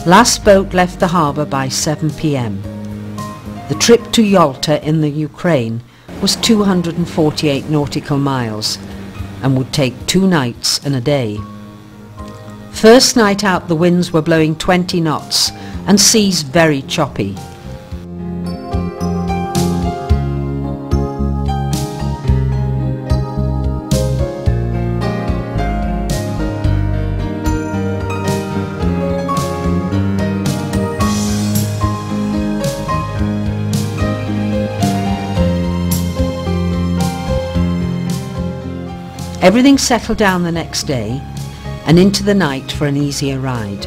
Last boat left the harbour by 7 p.m. The trip to Yalta in the Ukraine was 248 nautical miles and would take 2 nights and a day. First night out the winds were blowing 20 knots and seas very choppy. Everything settled down the next day and into the night for an easier ride.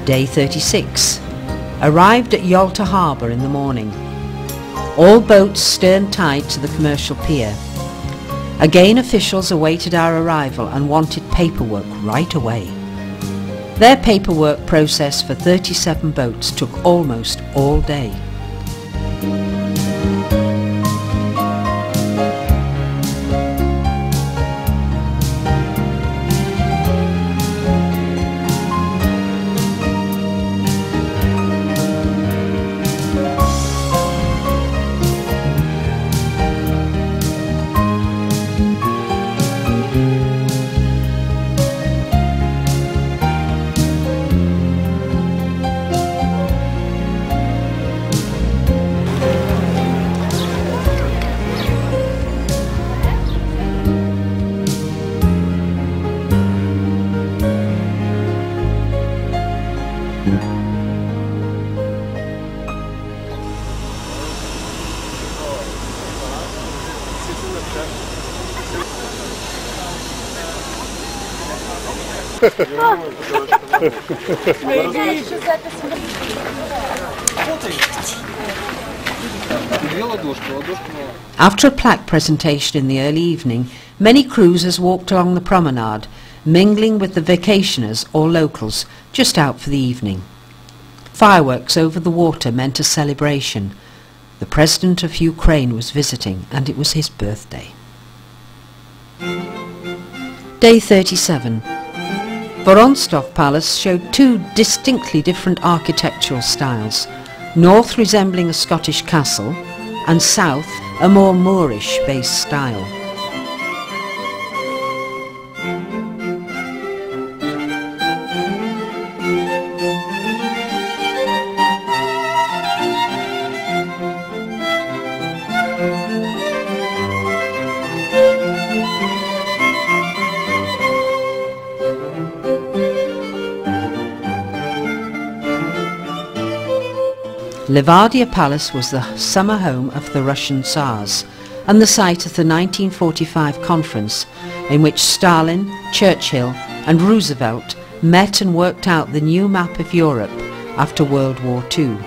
Day 36. Arrived at Yalta harbour in the morning. All boats stern tied to the commercial pier. Again officials awaited our arrival and wanted paperwork right away. Their paperwork process for 37 boats took almost all day. After a plaque presentation in the early evening, many cruisers walked along the promenade, mingling with the vacationers or locals just out for the evening. Fireworks over the water meant a celebration. The President of Ukraine was visiting and it was his birthday. Day 37. Vorontsov Palace showed 2 distinctly different architectural styles, north resembling a Scottish castle and south a more Moorish-based style. Levadia Palace was the summer home of the Russian Tsars and the site of the 1945 conference in which Stalin, Churchill and Roosevelt met and worked out the new map of Europe after World War II.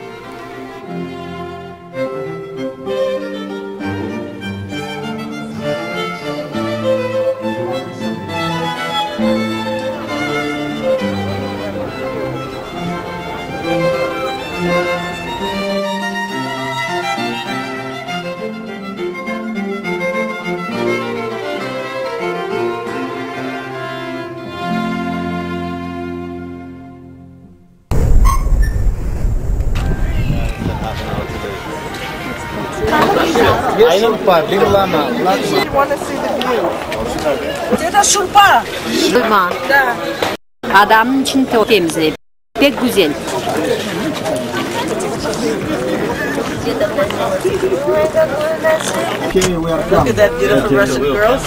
You want to see the view? Это шурпа. Шурма. Да. Adam için çok temizli. Pek güzel. Look at that beautiful Russian girl.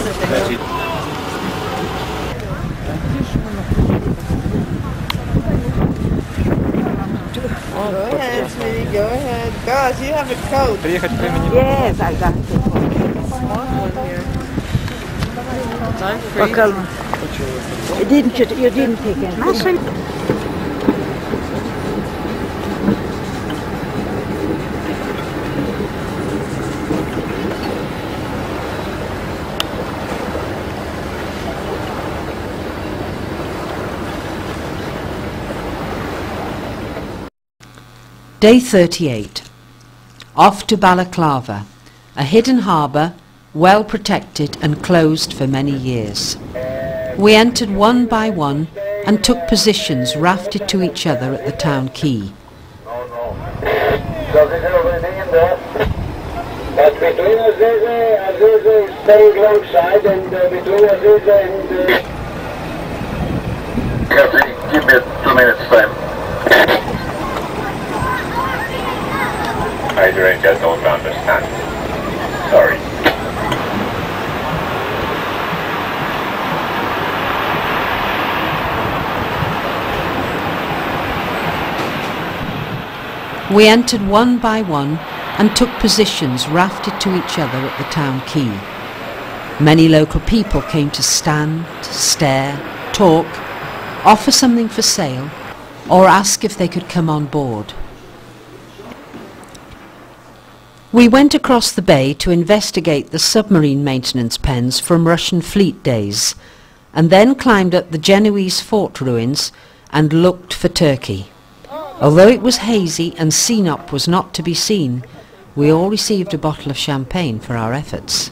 Go ahead, sweetie. Go ahead. Gosh, you have a coat. Yes, I got it. Bakalım. You didn't take it. Day 38. Off to Balaclava, a hidden harbour, well protected and closed for many years. We entered one by one and took positions rafted to each other at the town quay. So this is everything in there. But between Aziza is staying alongside, and between Aziza and... Captain, give me 2 minutes time. I don't understand. Sorry. We entered one by one and took positions rafted to each other at the town quay. Many local people came to stand, stare, talk, offer something for sale, or ask if they could come on board. We went across the bay to investigate the submarine maintenance pens from Russian fleet days, and then climbed up the Genoese fort ruins and looked for Turkey. Although it was hazy and Sinop was not to be seen, we all received a bottle of champagne for our efforts.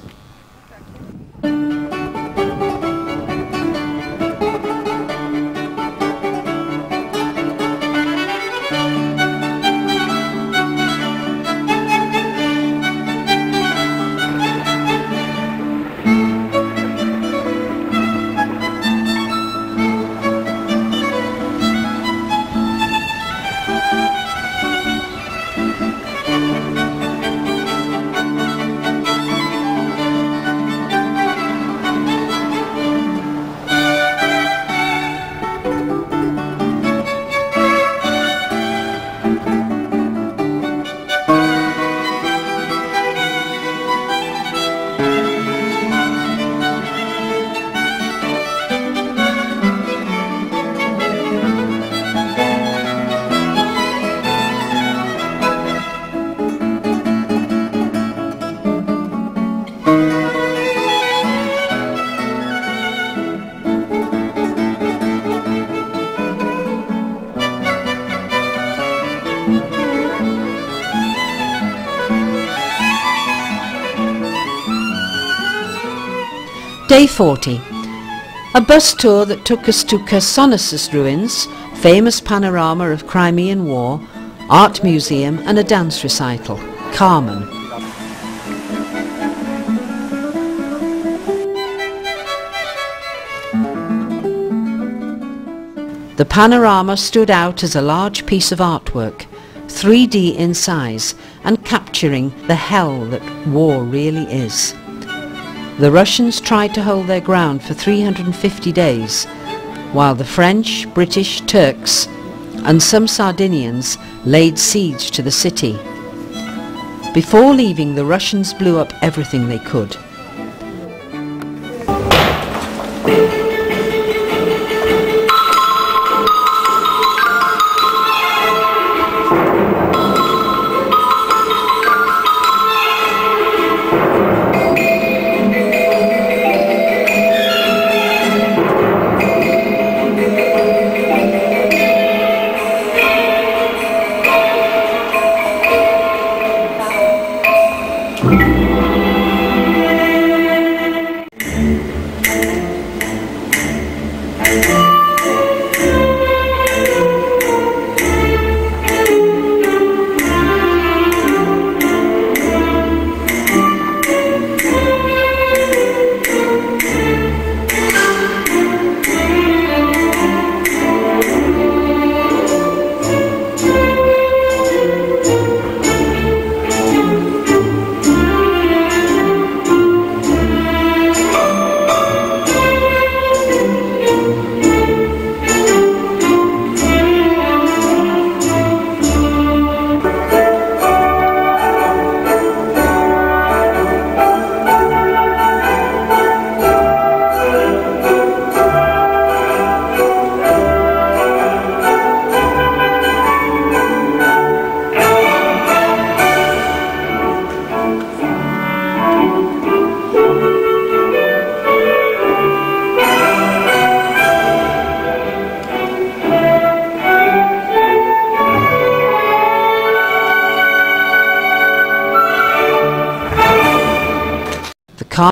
Day 40. A bus tour that took us to Chersonesus ruins, famous panorama of Crimean War, art museum and a dance recital, Carmen. The panorama stood out as a large piece of artwork, 3D in size and capturing the hell that war really is. The Russians tried to hold their ground for 350 days, while the French, British, Turks and some Sardinians laid siege to the city. Before leaving, the Russians blew up everything they could.